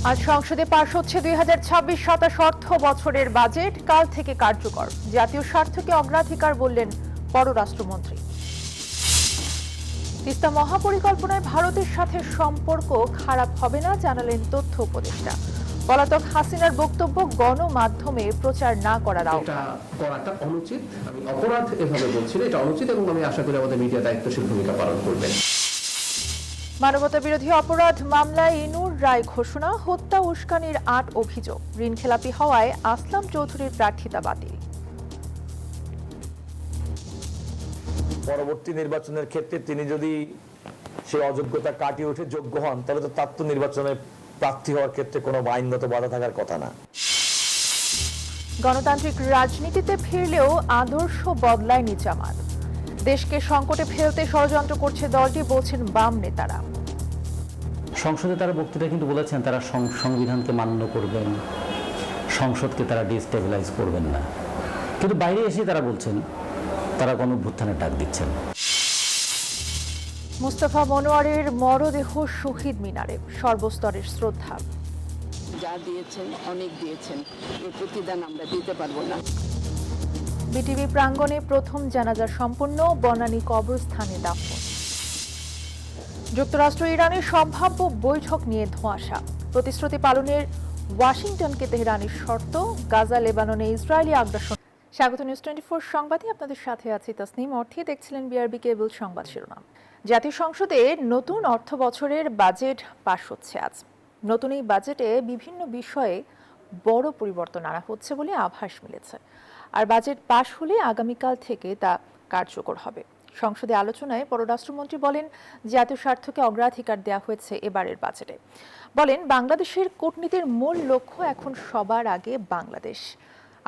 আজ সংসদে পাশ হচ্ছে 2026-27 অর্থ বছরের বাজেট, কাল থেকে কার্যকর। জাতীয় স্বার্থকে অগ্রাধিকার বললেন পররাষ্ট্রমন্ত্রী। তিস্তা মহাপরিকল্পনায় ভারতের সাথে সম্পর্ক খারাপ হবে না জানালেন তথ্য উপদেষ্টা। পলাতক হাসিনার বক্তব্য গণমাধ্যমে প্রচার না করার আহ্বান। করাটা অনুচিত, আমি অপরাধ এভাবে বলছি না, এটা অনুচিত এবং আমি আশা করি আমাদের মিডিয়া দায়িত্বশীল ভূমিকা পালন করবেন। মানবতা বিরোধী অপরাধ মামলায় ইনুর রায় ঘোষণা, হত্যা উস্কানির ৮ অভিযোগ। ঋণখেলাপি হওয়ায় আসলাম চৌধুরীর প্রার্থিতা বাতিল। পরবর্তী নির্বাচনের ক্ষেত্রে তিনি যদি সেই অযোগ্যতা কাটিয়ে উঠে যোগ্য হন, তাহলে তো তার তো নির্বাচনে প্রার্থী হওয়ার ক্ষেত্রে কোনো আইনগত বাধা থাকার কথা না। গণতান্ত্রিক রাজনীতিতে ফিরলেও আদর্শ বদলায়নি জামাত। দেশকে সংকটে ফেলতে ষড়যন্ত্র করছে দলটি, বলছেন বাম নেতারা। সংসদে তারা বক্তৃতা কিন্তু বলেছেন তারা সংবিধানকে মান্য করবেন, সংসদকে তারা ডিস্টেবিলাইজ করবেন না, কিন্তু বাইরে এসে তারা বলছেন তারা গণঅভ্যুত্থানের ডাক দিচ্ছেন। মুস্তাফা মনোয়ারের মরদেহ শহীদ মিনারে, সর্বস্তরের শ্রদ্ধা। যা দিয়েছেন অনেক দিয়েছেন, এর প্রতিদান আমরা দিতে পারবো না। বিটিভি প্রাঙ্গণে প্রথম জানাজা সম্পন্ন, বনানী কবরস্থানে দাফন। যুক্তরাষ্ট্র ইরানের সম্ভাব্য বৈঠক নিয়ে ধোঁয়াশা, প্রতিশ্রুতি পালনের ওয়াশিংটনকে তেহরানের শর্ত, গাজা লেবাননে ইসরায়েলি আগ্রাসন। স্বাগত নিউজ 24 সংবাদে আপনাদের সাথে আছি তাসনিম অর্থী। দেখছিলেন বিআরবি কেবল সংবাদ শিরোনাম। জাতীয় সংসদে নতুন অর্থ বছরের বাজেট পাশ হচ্ছে আজ। নতুন এই বাজেটে বিভিন্ন বিষয়ে বড় পরিবর্তন আনা হচ্ছে বলে আভাস মিলেছে। আর বাজেট পাশ হলে আগামীকাল থেকে তা কার্যকর হবে। সংসদে আলোচনায় পররাষ্ট্রমন্ত্রী বলেন, জাতীয় স্বার্থকে অগ্রাধিকার দেওয়া হয়েছে এবারের বাজেটে। বলেন, বাংলাদেশের কূটনীতির মূল লক্ষ্য এখন সবার আগে বাংলাদেশ।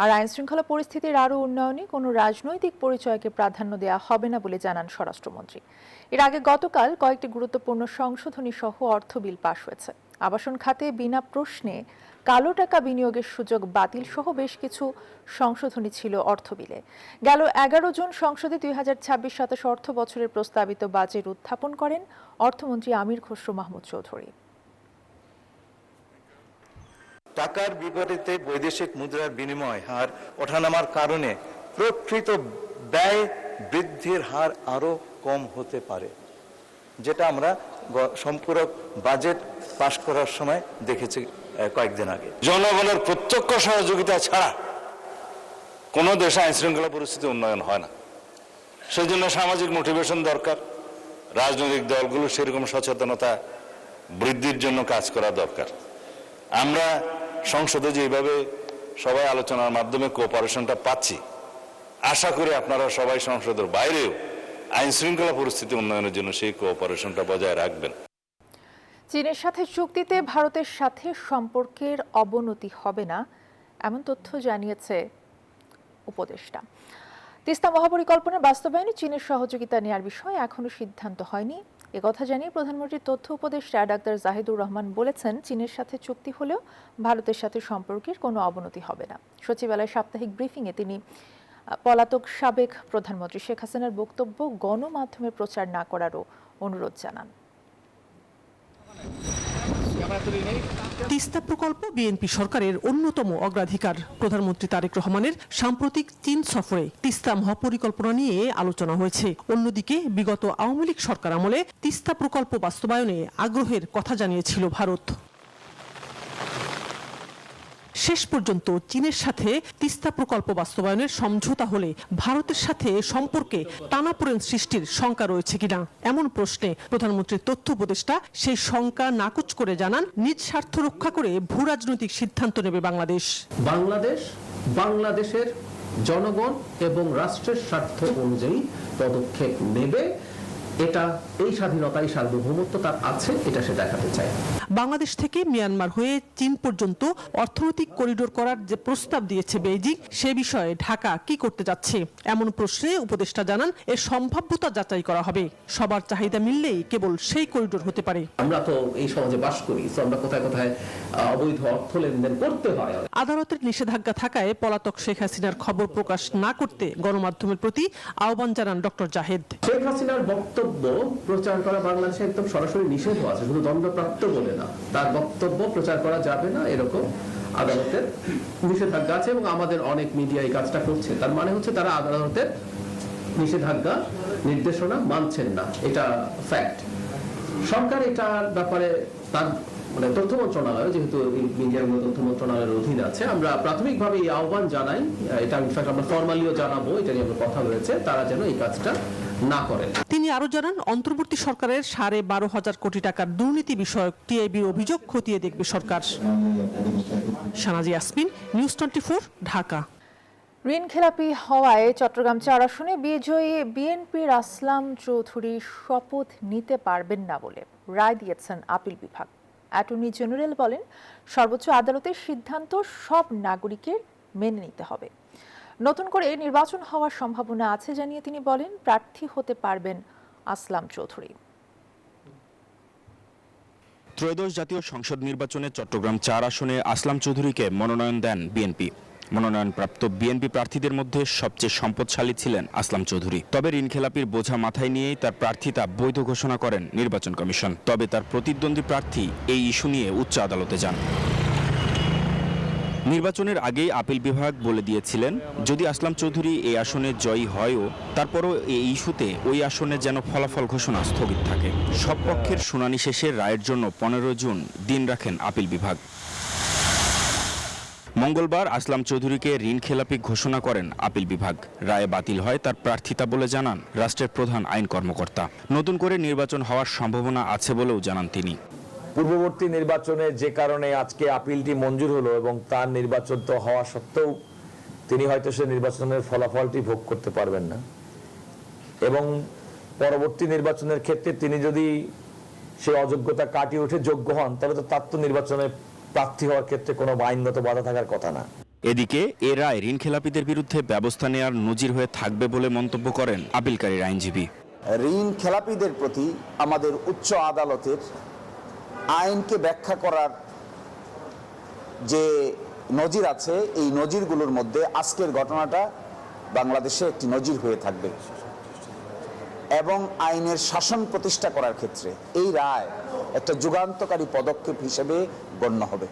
আর আইনশৃঙ্খলা পরিস্থিতির আরও উন্নয়নে কোনো রাজনৈতিক পরিচয়কে প্রাধান্য দেওয়া হবে না বলে জানান স্বরাষ্ট্রমন্ত্রী। এর আগে গতকাল কয়েকটি গুরুত্বপূর্ণ সংশোধনী সহ অর্থ বিল পাশ হয়েছে। আবাসন খাতে বিনা প্রশ্নে কালো টাকা বিনিয়োগের সুযোগ বাতিল সহ বেশ কিছু সংশোধনী ছিল অর্থ বিলে। গেল 11 জুন সংসদে 2026-27 অর্থ বছরের প্রস্তাবিত বাজেট উত্থাপন করেন অর্থমন্ত্রী আমির খসরু মাহমুদ চৌধুরী। টাকার বিপরীতে বৈদেশিক মুদ্রার বিনিময় হার ওঠানামার কারণে প্রকৃত ব্যয় বৃদ্ধির হার আরো কম হতে পারে, যেটা আমরা সম্পূরক বাজেট পাশ করার সময় দেখেছি কয়েকদিন আগে। জনগণের প্রত্যক্ষ সহযোগিতা ছাড়া কোনো দেশে আইন শৃঙ্খলা পরিস্থিতি উন্নয়ন হয় না। সেই জন্য সামাজিক মোটিভেশন দরকার, রাজনৈতিক দলগুলো সেরকম সচেতনতা বৃদ্ধির জন্য কাজ করা দরকার। আমরা সংসদে যেভাবে সবাই আলোচনার মাধ্যমে কোঅপারেশনটা পাচ্ছি, আশা করি আপনারা সবাই সংসদের বাইরেও আইন শৃঙ্খলা পরিস্থিতি উন্নয়নের জন্য সেই কোঅপারেশনটা বজায় রাখবেন। চীনের সাথে চুক্তিতে ভারতের সাথে সম্পর্কের অবনতি হবে না, এমন তথ্য জানিয়েছে উপদেষ্টা। তিস্তা মহাপরিকল্পনার বাস্তবায়নে চীনের সহযোগিতা নেওয়ার বিষয়ে এখনো সিদ্ধান্ত হয়নি। একথা জানিয়ে প্রধানমন্ত্রীর তথ্য উপদেষ্টা ডাক্তার জাহিদুর রহমান বলেছেন, চীনের সাথে চুক্তি হলেও ভারতের সাথে সম্পর্কের কোনো অবনতি হবে না। সচিবালয়ের সাপ্তাহিক ব্রিফিংয়ে তিনি পলাতক সাবেক প্রধানমন্ত্রী শেখ হাসিনার বক্তব্য গণমাধ্যমে প্রচার না করারও অনুরোধ জানান। তিস্তা প্রকল্প বিএনপি সরকারের অন্যতম অগ্রাধিকার। প্রধানমন্ত্রী তারেক রহমানের সাম্প্রতিক চীন সফরে তিস্তা মহাপরিকল্পনা নিয়ে আলোচনা হয়েছে। অন্যদিকে বিগত আওয়ামী লীগ সরকার আমলে তিস্তা প্রকল্প বাস্তবায়নে আগ্রহের কথা জানিয়েছিল ভারত। শেষ পর্যন্ত চীনের সাথে তিস্তা প্রকল্প বাস্তবায়নের সমঝোতা হলে ভারতের সাথে সম্পর্কে টানাপোড়েন সৃষ্টির শঙ্কা রয়েছে কিনা, এমন প্রশ্নে প্রধানমন্ত্রীর তথ্য উপদেষ্টা সেই শঙ্কা নাকচ করে জানান, নিজ স্বার্থ রক্ষা করে ভূ রাজনৈতিক সিদ্ধান্ত নেবে বাংলাদেশ। বাংলাদেশের জনগণ এবং রাষ্ট্রের স্বার্থ অনুযায়ী পদক্ষেপ নেবে। এটা এই স্বাধীনতা, এই সার্বভৌমত্ব তার আছে, এটা সে দেখাতে চায়। বাংলাদেশ থেকে মিয়ানমার হয়ে চীন পর্যন্ত অর্থনৈতিক করিডোর করার যে প্রস্তাব দিয়েছে বেইজিং, সে বিষয়ে ঢাকা কি করতে যাচ্ছে, এমন প্রশ্নে উপদেষ্টা জানান, এর সম্ভাব্যতা যাচাই করা হবে। সবার চাহিদা মিললেই কেবল সেই করিডোর হতে পারে। আমরা তো এই সমাজে বাস করি, তো আমরা কোথায় কোথায় অবৈধ অর্থ লেনদেন করতে হয়। আদালতের নিষেধাজ্ঞা থাকায় পলাতক শেখ হাসিনার খবর প্রকাশ না করতে গণমাধ্যমের প্রতি আহ্বান জানান ডক্টর জাহেদ। শেখ হাসিনার বক্তব্য বক্তব্য প্রচার করা বাংলাদেশে একদম সরাসরি নিষেধ আছে, শুধু দণ্ডপ্রাপ্ত বলে না, তার বক্তব্য প্রচার করা যাবে না এরকম আদালতের নিষেধাজ্ঞা আছে এবং আমাদের অনেক মিডিয়া এই কাজটা করছে। তার মানে হচ্ছে তারা আদালতের নিষেধাজ্ঞা নির্দেশনা মানছেন না, এটা ফ্যাক্ট। সরকার এটার ব্যাপারে তার মানে তথ্য মন্ত্রণালয়, যেহেতু মিডিয়াগুলো তথ্য মন্ত্রণালয়ের অধীনে আছে, আমরা প্রাথমিকভাবে এই আহ্বান জানাই, এটা ইনফ্যাক্ট আমরা ফর্মালিও জানাবো, এটা নিয়ে আমরা কথা হয়েছে, তারা যেন এই কাজটা না করেন। তিনি আরো জানান, অন্তর্বর্তী সরকারের 12,500 কোটি টাকার দুর্নীতি বিষয়ক টিআইবির অভিযোগ খতিয়ে দেখবে সরকার। শানাজি ইয়াসমিন, নিউজ 24, ঢাকা। ঋণ খেলাপি হওয়ায় চট্টগ্রাম 4 আসনে বিজয়ী বিএনপির আসলাম চৌধুরী শপথ নিতে পারবেন না বলে রায় দিয়েছেন আপিল বিভাগ। অ্যাটর্নি জেনারেল বলেন, সর্বোচ্চ আদালতের সিদ্ধান্ত সব নাগরিকের মেনে নিতে হবে। নতুন করে নির্বাচন হওয়ার সম্ভাবনা আছে জানিয়ে তিনি বলেন, প্রার্থী হতে পারবেন আসলাম চৌধুরী। ত্রয়োদশ জাতীয় সংসদ নির্বাচনে চট্টগ্রাম 4 আসনে আসলাম চৌধুরীকে মনোনয়ন দেন বিএনপি। মনোনয়নপ্রাপ্ত বিএনপি প্রার্থীদের মধ্যে সবচেয়ে সম্পদশালী ছিলেন আসলাম চৌধুরী। তবে ঋণখেলাপির বোঝা মাথায় নিয়েই তার প্রার্থিতা বৈধ ঘোষণা করেন নির্বাচন কমিশন। তবে তার প্রতিদ্বন্দ্বী প্রার্থী এই ইস্যু নিয়ে উচ্চ আদালতে যান। নির্বাচনের আগেই আপিল বিভাগ বলে দিয়েছিলেন, যদি আসলাম চৌধুরী এই আসনে জয়ী হয়ও তারপরও এই ইস্যুতে ওই আসনে যেন ফলাফল ঘোষণা স্থগিত থাকে। সব পক্ষের শুনানি শেষে রায়ের জন্য 15 জুন দিন রাখেন আপিল বিভাগ। মঙ্গলবার আসলাম চৌধুরীকে ঋণখেলাপি ঘোষণা করেন আপিল বিভাগ। রায়ে বাতিল হয় তার প্রার্থিতা বলে জানান রাষ্ট্রের প্রধান আইন কর্মকর্তা। নতুন করে নির্বাচন হওয়ার সম্ভাবনা আছে বলেও জানান তিনি। পূর্ববর্তী নির্বাচনে যে কারণে আজকে আপিলটি মঞ্জুর হলো এবং তার নির্বাচন তো হওয়া সত্ত্বেও তিনি হয়তো সে নির্বাচনের ফলাফলটি ভোগ করতে পারবেন না, এবং পরবর্তী নির্বাচনের ক্ষেত্রে তিনি যদি সে অযোগ্যতা কাটিয়ে উঠে যোগ্য হন, তাহলে তো তার তো নির্বাচনে প্রার্থী হওয়ার ক্ষেত্রে কোনো আইনগত বাধা থাকার কথা না। এদিকে এ রায় ঋণখেলাপিদের বিরুদ্ধে ব্যবস্থা নেওয়ার নজির হয়ে থাকবে বলে মন্তব্য করেন আপিলকারীর আইনজীবী। ঋণ খেলাপিদের প্রতি আমাদের উচ্চ আদালতের আইনকে ব্যাখ্যা করার যে নজির আছে, এই নজিরগুলোর মধ্যে আজকের ঘটনাটা বাংলাদেশে একটি নজির হয়ে থাকবে এবং আইনের শাসন প্রতিষ্ঠা করার ক্ষেত্রে এই রায় একটা যুগান্তকারী পদক্ষেপ হিসেবে গণ্য হবে।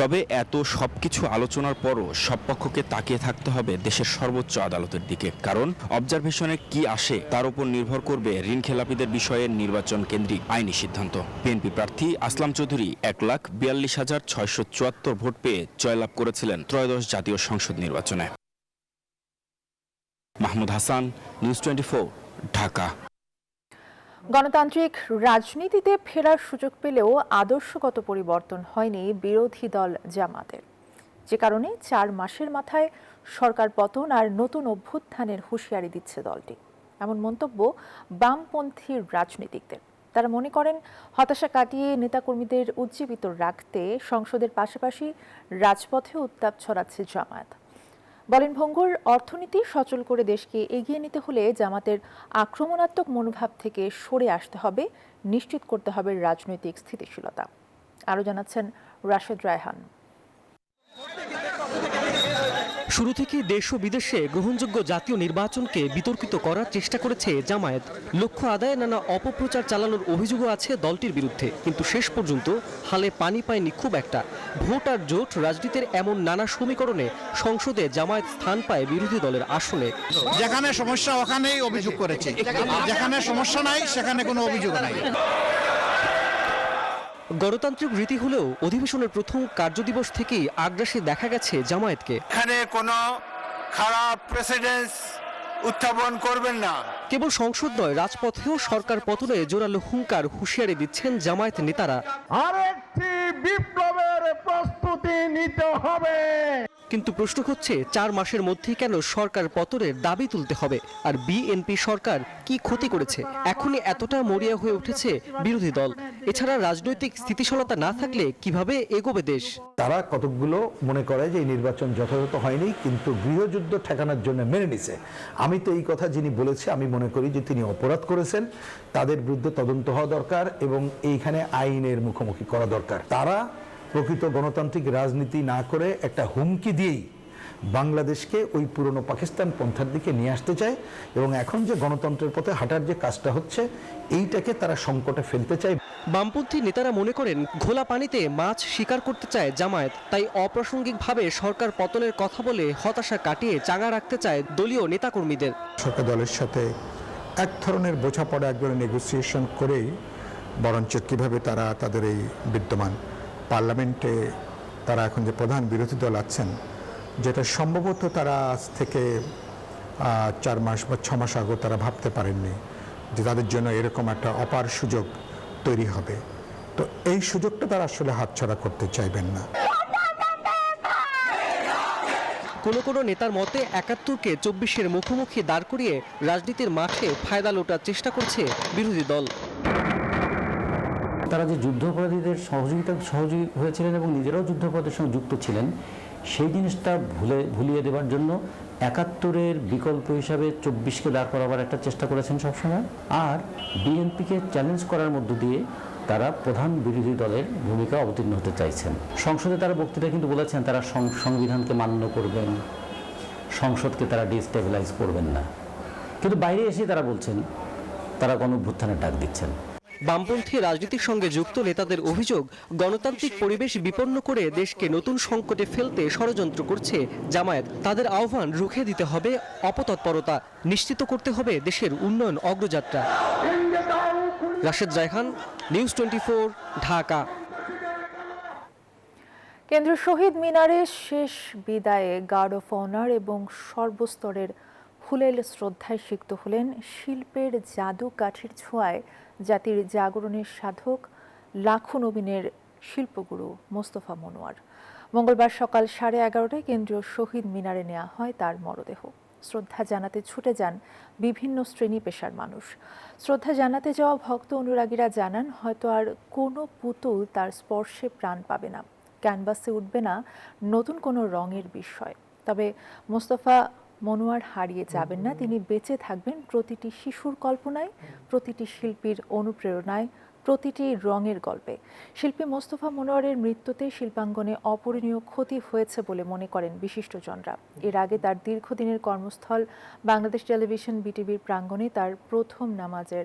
তবে এত সবকিছু আলোচনার পরও সব পক্ষকে তাকিয়ে থাকতে হবে দেশের সর্বোচ্চ আদালতের দিকে, কারণ অবজারভেশনে কি আসে তার উপর নির্ভর করবে ঋণখেলাপিদের বিষয়ে নির্বাচন কেন্দ্রিক আইনি সিদ্ধান্ত। বিএনপি প্রার্থী আসলাম চৌধুরী 1,42,674 ভোট পেয়ে জয়লাভ করেছিলেন ত্রয়োদশ জাতীয় সংসদ নির্বাচনে। মাহমুদ হাসান, নিউজ 24, ঢাকা। গণতান্ত্রিক রাজনীতিতে ফেরার সুযোগ পেলেও আদর্শগত পরিবর্তন হয়নি বিরোধী দল জামাতের, যে কারণে 4 মাসের মাথায় সরকার পতন আর নতুন অভ্যুত্থানের হুঁশিয়ারি দিচ্ছে দলটি। এমন মন্তব্য বামপন্থী রাজনীতিকদের। তারা মনে করেন, হতাশা কাটিয়ে নেতাকর্মীদের উজ্জীবিত রাখতে সংসদের পাশাপাশি রাজপথে উত্তাপ ছড়াচ্ছে জামায়াত। বলেন, ভঙ্গুর অর্থনীতি সচল করে দেশকে এগিয়ে নিতে হলে জামাতের আক্রমণাত্মক মনোভাব থেকে সরে আসতে হবে, নিশ্চিত করতে হবে রাজনৈতিক স্থিতিশীলতা। আরও জানাচ্ছেন রাশেদ রায়হান। শুরু থেকে দেশ ও বিদেশে গ্রহণযোগ্য জাতীয় নির্বাচনকে বিতর্কিত করার চেষ্টা করেছে জামায়াত। লক্ষ্য আদায়ে নানা অপপ্রচার চালানোর অভিযোগও আছে দলটির বিরুদ্ধে, কিন্তু শেষ পর্যন্ত হালে পানি পায়নি খুব একটা। ভোট আর জোট রাজনীতির এমন নানা সমীকরণে সংসদে জামায়াত স্থান পায় বিরোধী দলের আসনে। যেখানে সমস্যা ওখানেই অভিযোগ করেছে, যেখানে সমস্যা নাই সেখানে কোনো অভিযোগ নাই। গণতান্ত্রিক রীতি হলেও অধিবেশনের প্রথম কার্যদিবস থেকেই আগ্রাসী দেখা গেছে জামায়াতকে। এখানে কোনো খারাপ প্রেসিডেন্স উত্থাপন করবেন না। কেবল সংসদ নয়, রাজপথেও সরকার পতনে জোরালো হুঙ্কার হুঁশিয়ারি দিচ্ছেন জামায়াত নেতারা। আরেকটি বিপ্লবের প্রস্তুতি নিতে হবে। কিন্তু প্রশ্ন হচ্ছে, 4 মাসের মধ্যেই কেন সরকার পতনের দাবি তুলতে হবে? আর বিএনপি সরকার কি ক্ষতি করেছে এখনই এতটা মরিয়া হয়ে উঠেছে বিরোধী দল? এছাড়া রাজনৈতিক স্থিতিশীলতা না থাকলে কিভাবে এগোবে দেশ? তারা কতকগুলো মনে করে যে এই নির্বাচন যথাযথ হয়নি, কিন্তু গৃহযুদ্ধ ঠেকানোর জন্য মেনে নিছে। আমি তো এই কথা যিনি বলেছে, আমি মনে করি যে তিনি অপরাধ করেছেন, তাদের বিরুদ্ধে তদন্ত হওয়া দরকার এবং এইখানে আইনের মুখোমুখি করা দরকার। তারা প্রকৃত গণতান্ত্রিক রাজনীতি না করে একটা হুমকি দিয়েই বাংলাদেশকে ওই পুরনো পাকিস্তান পন্থার দিকে নিয়ে আসতে চায় এবং এখন যে গণতন্ত্রের পথে হাঁটার যে কাজটা হচ্ছে এইটাকে তারা সংকটে ফেলতে চায়। বামপন্থী নেতারা মনে করেন ঘোলা পানিতে মাছ শিকার করতে চায় জামায়াত, তাই অপ্রাসঙ্গিকভাবে সরকার পতনের কথা বলে হতাশা কাটিয়ে চাঙা রাখতে চায় দলীয় নেতাকর্মীদের। সরকার দলের সাথে এক ধরনের বোঝাপড়া, এক ধরনের নেগোসিয়েশন করেই বরঞ্চ কীভাবে তারা তাদের এই বিদ্যমান পার্লামেন্টে তারা এখন যে প্রধান বিরোধী দল আছেন, যেটা সম্ভবত তারা আজ থেকে 4 মাস বা 6 মাস আগে তারা ভাবতে পারেননি যে তাদের জন্য এরকম একটা অপার সুযোগ তৈরি হবে। তো এই সুযোগটা তারা আসলে হাতছাড়া করতে চাইবেন না। কোনো নেতার মতে 71কে 24-এর মুখোমুখি দাঁড় করিয়ে রাজনীতির মাঠে ফায়দা লোটার চেষ্টা করছে বিরোধী দল। তারা যে যুদ্ধাপরাধীদের সহযোগী হয়েছিলেন এবং নিজেরাও যুদ্ধাপরাধের সঙ্গে যুক্ত ছিলেন, সেই জিনিসটা ভুলিয়ে দেওয়ার জন্য 71-এর বিকল্প হিসাবে 24কে দাঁড় করাবার একটা চেষ্টা করেছেন সবসময়। আর বিএনপিকে চ্যালেঞ্জ করার মধ্য দিয়ে তারা প্রধান বিরোধী দলের ভূমিকা অবতীর্ণ হতে চাইছেন। সংসদে তারা বক্তৃতায় কিন্তু বলেছেন তারা সংবিধানকে মান্য করবেন, সংসদকে তারা ডিস্টেবিলাইজ করবেন না, কিন্তু বাইরে এসে তারা বলছেন তারা গণঅভ্যুত্থানের ডাক দিচ্ছেন। বামপন্থী রাজনীতির সঙ্গে যুক্ত নেতাদের অভিযোগ, গণতান্ত্রিক পরিবেশ বিপন্ন করে দেশকে নতুন সংকটে ফেলতে ষড়যন্ত্র করছে জামায়াত। তাদের আহ্বান রুখে দিতে হবে অপতৎপরতা, নিশ্চিত করতে হবে দেশের উন্নয়ন অগ্রযাত্রা। রাশেদ রায়হান, নিউজ 24, ঢাকা। কেন্দ্রীয় শহীদ মিনারের শেষ বিদায়ে গার্ড অফ অনার এবং সর্বস্তরের ফুলেল শ্রদ্ধায় সিক্ত হলেন শিল্পের জাদু কাঠির ছোঁয়ায় জাতির জাগরণের সাধক লাখো নবীনের শিল্পগুরু মোস্তফা মনোয়ার। মঙ্গলবার সকাল 11:30টায় কেন্দ্রীয় শহীদ মিনারে নেওয়া হয় তার মরদেহ। শ্রদ্ধা জানাতে ছুটে যান বিভিন্ন শ্রেণী পেশার মানুষ। শ্রদ্ধা জানাতে যাওয়া ভক্ত অনুরাগীরা জানান, হয়তো আর কোনো পুতুল তার স্পর্শে প্রাণ পাবে না, ক্যানভাসে উঠবে না নতুন কোনো রঙের বিষয়। তবে মোস্তফা মনোয়ার হারিয়ে যাবেন না, তিনি বেঁচে থাকবেন প্রতিটি শিশুর কল্পনায়, প্রতিটি শিল্পীর অনুপ্রেরণায়, প্রতিটি রঙের গল্পে। শিল্পী মোস্তফা মনোয়ারের মৃত্যুতে শিল্পাঙ্গনে অপূরণীয় ক্ষতি হয়েছে বলে মনে করেন বিশিষ্টজনরা। এর আগে তার দীর্ঘদিনের কর্মস্থল বাংলাদেশ টেলিভিশন বিটিভির প্রাঙ্গণে তার প্রথম নামাজের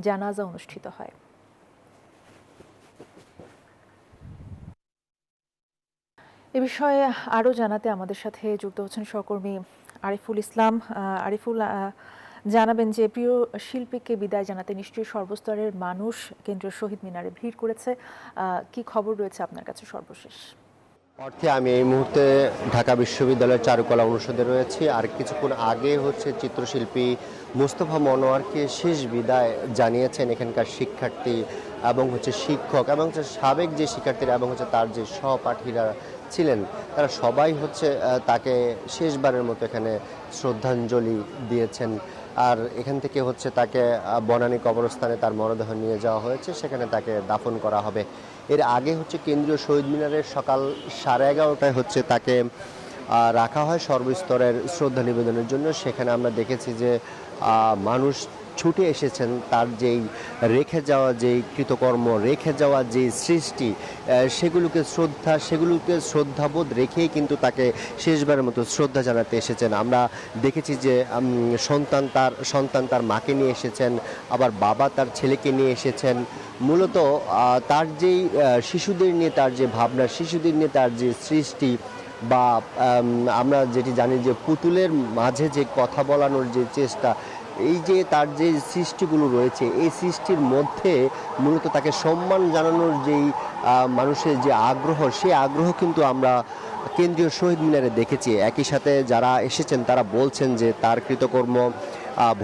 জানাজা অনুষ্ঠিত হয়। এ বিষয়ে আরও জানাতে আমাদের সাথে যুক্ত হচ্ছেন সহকর্মী আরিফুল ইসলাম। আরিফুল, জানাবেন যে প্রিয় শিল্পীকে বিদায় জানাতে নিশ্চয়ই সর্বস্তরের মানুষ কেন্দ্রীয় শহীদ মিনারে ভিড় করেছে, কি খবর রয়েছে আপনার কাছে সর্বশেষ? অর্থে আমি এই মুহূর্তে ঢাকা বিশ্ববিদ্যালয়ের চারুকলা অনুষদে রয়েছি। আর কিছুক্ষণ আগে চিত্রশিল্পী মোস্তফা মনোয়ারকে শেষ বিদায় জানিয়েছেন এখানকার শিক্ষার্থী এবং শিক্ষক এবং সাবেক যে শিক্ষার্থীরা এবং তার যে সহপাঠীরা ছিলেন, তারা সবাই তাকে শেষবারের মতো এখানে শ্রদ্ধাঞ্জলি দিয়েছেন। আর এখান থেকে তাকে বনানী কবরস্থানে তার মরদেহ নিয়ে যাওয়া হয়েছে, সেখানে তাকে দাফন করা হবে। এর আগে কেন্দ্রীয় শহীদ মিনারের সকাল 11:30টায় তাকে রাখা হয় সর্বস্তরের শ্রদ্ধা নিবেদনের জন্য। সেখানে আমরা দেখেছি যে মানুষ ছুটে এসেছেন তার যেই রেখে যাওয়া যেই কৃতকর্ম, রেখে যাওয়া যেই সৃষ্টি, সেগুলোকে শ্রদ্ধাবোধ রেখেই কিন্তু তাকে শেষবারের মতো শ্রদ্ধা জানাতে এসেছেন। আমরা দেখেছি যে সন্তান তার মাকে নিয়ে এসেছেন, আবার বাবা তার ছেলেকে নিয়ে এসেছেন। মূলত তার যেই শিশুদের নিয়ে তার যে ভাবনা, শিশুদের নিয়ে তার যে সৃষ্টি, বা আমরা যেটি জানি যে পুতুলের মাঝে যে কথা বলানোর যে চেষ্টা, এই যে তার যে সৃষ্টিগুলো রয়েছে, এই সৃষ্টির মধ্যে মূলত তাকে সম্মান জানানোর যেই মানুষের যে আগ্রহ, সেই আগ্রহ কিন্তু আমরা কেন্দ্রীয় শহীদ মিনারে দেখেছি। একই সাথে যারা এসেছেন তারা বলছেন যে তার কৃতকর্ম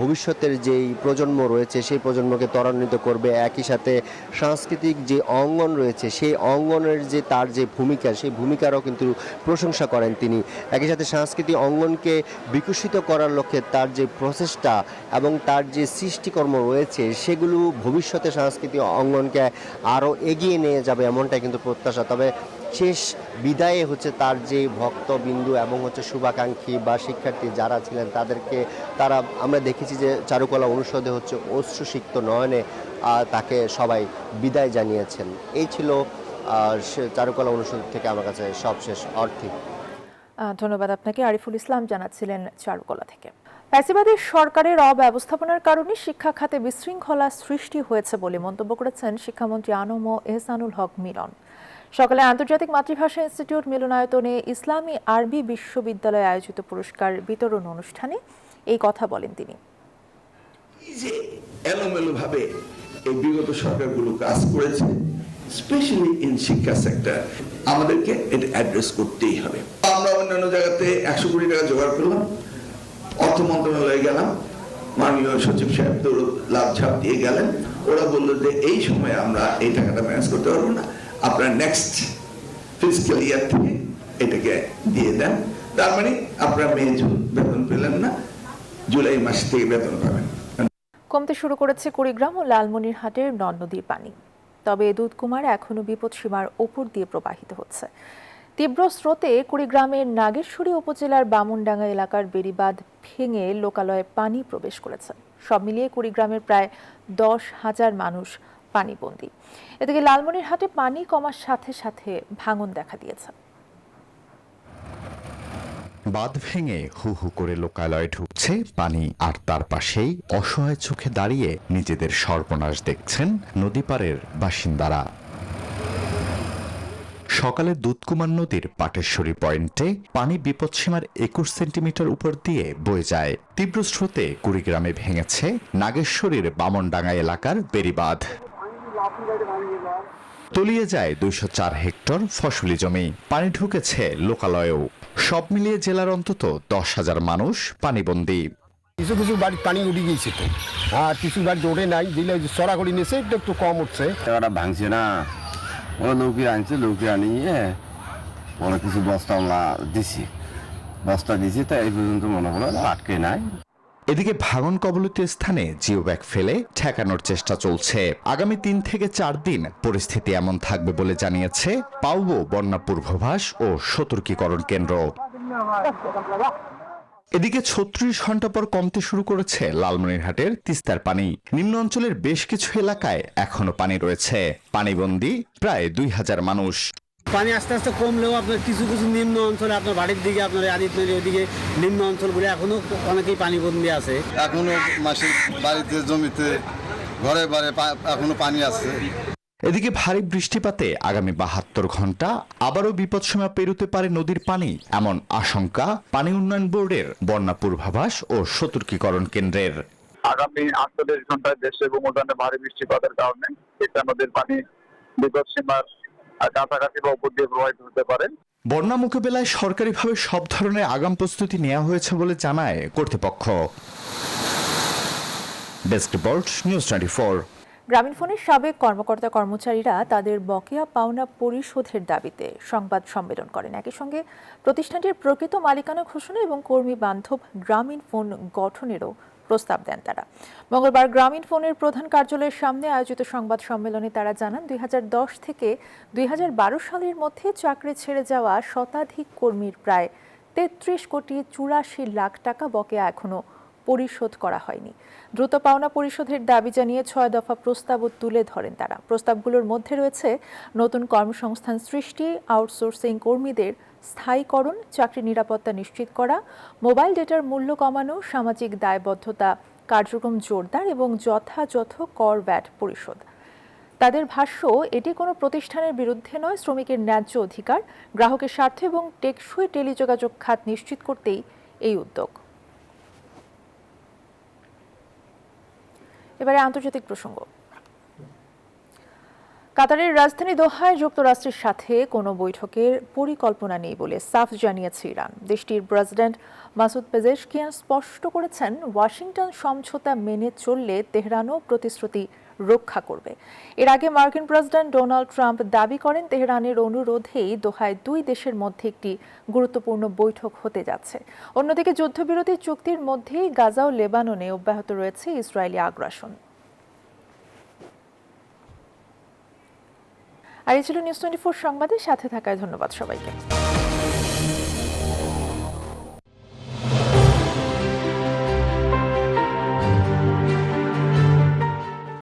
ভবিষ্যতের যেই প্রজন্ম রয়েছে সেই প্রজন্মকে ত্বরান্বিত করবে। একই সাথে সাংস্কৃতিক যে অঙ্গন রয়েছে সেই অঙ্গনের যে তার যে ভূমিকা, সেই ভূমিকারও কিন্তু প্রশংসা করেন তিনি। একই সাথে সাংস্কৃতিক অঙ্গনকে বিকশিত করার লক্ষ্যে তার যে প্রচেষ্টা এবং তার যে সৃষ্টিকর্ম রয়েছে সেগুলো ভবিষ্যতে সাংস্কৃতিক অঙ্গনকে আরও এগিয়ে নিয়ে যাবে, এমনটাই কিন্তু প্রত্যাশা। তবে শেষ বিদায়ে তার যে ভক্তবিন্দু এবং শুভাকাঙ্ক্ষী বা শিক্ষার্থী যারা ছিলেন তারা আমরা দেখেছি যে চারুকলা অনুষদে অশ্রুসিক্ত নয়নে তাকে সবাই বিদায় জানিয়েছেন। এই ছিল চারুকলা অনুষদ থেকে আমার কাছে সবশেষ অর্থী। ধন্যবাদ আপনাকে। আরিফুল ইসলাম জানাচ্ছিলেন চারুকলা থেকে। ফ্যাসিবাদী সরকারের অব্যবস্থাপনার কারণে শিক্ষা খাতে বিশৃঙ্খলা সৃষ্টি হয়েছে বলে মন্তব্য করেছেন শিক্ষামন্ত্রী আনম ও এহসানুল হক মিলন। সকালে আন্তর্জাতিক মাতৃভাষা ইনস্টিটিউট মিলনায়তনে ইসলামী আরবি বিশ্ববিদ্যালয়ে আয়োজিত পুরস্কার বিতরণ অনুষ্ঠানে এই কথা বলেন তিনি। যে এলোমেলোভাবে এই বিগত সরকারগুলো কাজ করেছে, স্পেশালি ইন শিক্ষা সেক্টর, আমাদেরকে এটা অ্যাড্রেস করতেই হবে। আমরা অন্যান্য জায়গাতে 100 কোটি টাকা জোগাড় করলাম, অর্থ মন্ত্রণালয়ে গেলাম, মাননীয় সচিব সাহেব তো লাভ ঝাপ দিয়ে গেলেন। ওরা বললো যে এই সময় আমরা এই টাকাটা ম্যানেজ করতে পারবো না, আপনার নেক্সট ফিজিক্যাল ইয়ার থেকে এটাকে দিয়ে দেন। তার মানে আপনারা মে জুন বেতন পেলেন না, জুলাই মাস থেকে বেতন পাবেন। কমতে শুরু করেছে কুড়িগ্রাম ও লালমনিরহাটের নদ-নদীর পানি, তবে দুধকুমার এখনো বিপদসীমার ওপর দিয়ে প্রবাহিত হচ্ছে। তীব্র স্রোতে কুড়িগ্রামের নাগেশ্বরী উপজেলার বামুনডাঙ্গা এলাকার বেড়িবাঁধ ভেঙে লোকালয়ে পানি প্রবেশ করেছে। সব মিলিয়ে কুড়িগ্রামের প্রায় 10,000 মানুষ পানিবন্দী। এদিকে লালমনিরহাটে পানি কমার সাথে সাথে ভাঙন দেখা দিয়েছে। বাঁধ ভেঙে হু হু করে লোকালয়ে ঢুকছে পানি, আর তার পাশেই অসহায় চোখে দাঁড়িয়ে নিজেদের সর্বনাশ দেখছেন নদীপাড়ের বাসিন্দারা। সকালে দুধকুমার নদীর পাটেশ্বরী পয়েন্টে পানি বিপদসীমার 21 সেন্টিমিটার উপর দিয়ে বয়ে যায়। তীব্র স্রোতে কুড়িগ্রামে ভেঙেছে নাগেশ্বরীর বামনডাঙ্গা এলাকার বেড়িবাঁধ। তলিয়ে যায় 204 হেক্টর ফসলি জমি, পানি ঢুকেছে লোকালয়েও। সব মিলিয়ে জেলার অন্তত 10,000 মানুষ পানিবন্দী। কিছু কিছু বাড়ি পানি উঠে গিয়েছে তো, আর কিছু বাড়ি ওঠে নাই, দিলে সরাগড়ি নিয়েছে, একটু কম উঠছে। টাকাটা ভাঙছে না, ও লোকে আনছে, লোকে আনিয়ে অনেক কিছু বস্তা আমরা দিছি, বস্তা দিছি, তাই এই পর্যন্ত মনে হলো আটকে নাই। এদিকে ভাঙন কবলিত স্থানে জিও ব্যাগ ফেলে ঠেকানোর চেষ্টা চলছে। আগামী 3 থেকে 4 দিন পরিস্থিতি এমন থাকবে বলে জানিয়েছে পাউবো বন্যা পূর্বাভাস ও সতর্কীকরণ কেন্দ্র। এদিকে 36 ঘন্টা পর কমতে শুরু করেছে লালমনিরহাটের তিস্তার পানি। নিম্ন অঞ্চলের বেশ কিছু এলাকায় এখনো পানি রয়েছে। পানিবন্দী প্রায় 2,000 মানুষ। পানি আস্তে আস্তে কমলেও আপনার কিছু কিছু নিম্ন অঞ্চলে, আপনার বাড়ির দিকে, আপনার আদিতনদী ওইদিকে নিম্ন অঞ্চলগুলো এখনো অনেকেই পানিবন্দী আছে। এখনো মাসের বাড়িতে, জমিতে, ঘরে বাড়ি এখনো পানি আছে। এদিকে ভারী বৃষ্টিপাতে আগামী 72 ঘন্টা আবারও বিপদসীমা পেরোতে পারে নদীর পানি, এমন আশঙ্কা পানি উন্নয়ন বোর্ডের বন্যা পূর্বাভাস ও সতর্কীকরণ কেন্দ্রের। আগামী 48 ঘন্টায় দেশে এবং উদানে ভারী বৃষ্টিপাতের কারণে তিস্তা নদীর পানি বিপদসীমার কাছাকাছি বা উপর দিয়ে প্রবাহিত হতে পারে। বন্যা মোকাবেলায় সরকারিভাবে সব ধরনের আগাম প্রস্তুতি নেওয়া হয়েছে বলে জানায় কর্তৃপক্ষ। Desk report, news 24। গ্রামীণফোনের সাবেক কর্মকর্তা কর্মচারীরা তাদের বকেয়া পাওনা পরিশোধের দাবিতে সংবাদ সম্মেলন করেন। একই সঙ্গে প্রতিষ্ঠানটির প্রকৃত মালিকানা ঘোষণা এবং কর্মী বান্ধব গ্রামীণফোন গঠনেরও প্রস্তাব দেন তারা। মঙ্গলবার গ্রামীণফোনের প্রধান কার্যালয়ের সামনে আয়োজিত সংবাদ সম্মেলনে তারা জানান, 2010 থেকে 2012 সালের মধ্যে চাকরি ছেড়ে যাওয়া শতাধিক কর্মীর প্রায় 33 কোটি 84 লাখ টাকা বকেয়া এখনো পরিশোধ করা হয়নি। দ্রুত পাওনা পরিশোধের দাবি জানিয়ে 6 দফা প্রস্তাবও তুলে ধরেন তারা। প্রস্তাবগুলোর মধ্যে রয়েছে নতুন কর্মসংস্থান সৃষ্টি, আউটসোর্সিং কর্মীদের স্থায়ীকরণ, চাকরি নিরাপত্তা নিশ্চিত করা, মোবাইল ডেটার মূল্য কমানো, সামাজিক দায়বদ্ধতা কার্যক্রম জোরদার এবং যথাযথ কর ভ্যাট পরিশোধ। তাদের ভাষ্য, এটি কোনো প্রতিষ্ঠানের বিরুদ্ধে নয়, শ্রমিকের ন্যায্য অধিকার, গ্রাহকের স্বার্থ এবং টেকসই টেলিযোগাযোগ খাত নিশ্চিত করতেই এই উদ্যোগ। এবারে আন্তর্জাতিক প্রসঙ্গ। কাতারের রাজধানী দোহায় যুক্তরাষ্ট্রের সাথে কোনো বৈঠকের পরিকল্পনা নেই বলে সাফ জানিয়েছে ইরান। দেশটির প্রেসিডেন্ট মাসুদ পেজেশকিয়ান স্পষ্ট করেছেন, ওয়াশিংটন সমঝোতা মেনে চললে তেহরানও প্রতিশ্রুতি রক্ষা করবে। এর আগে মার্কিন প্রেসিডেন্ট ডোনাল্ড ট্রাম্প দাবি করেন, তেহরানের অনুরোধেই দোহায় 2 দেশের মধ্যে একটি গুরুত্বপূর্ণ বৈঠক হতে যাচ্ছে। অন্যদিকে যুদ্ধবিরতি চুক্তির মধ্যেই গাজা ও লেবাননে অব্যাহত রয়েছে ইসরায়েলি আগ্রাসন। আর এই ছিল নিউজ 24 সংবাদের সাথে থাকায় ধন্যবাদ সবাইকে।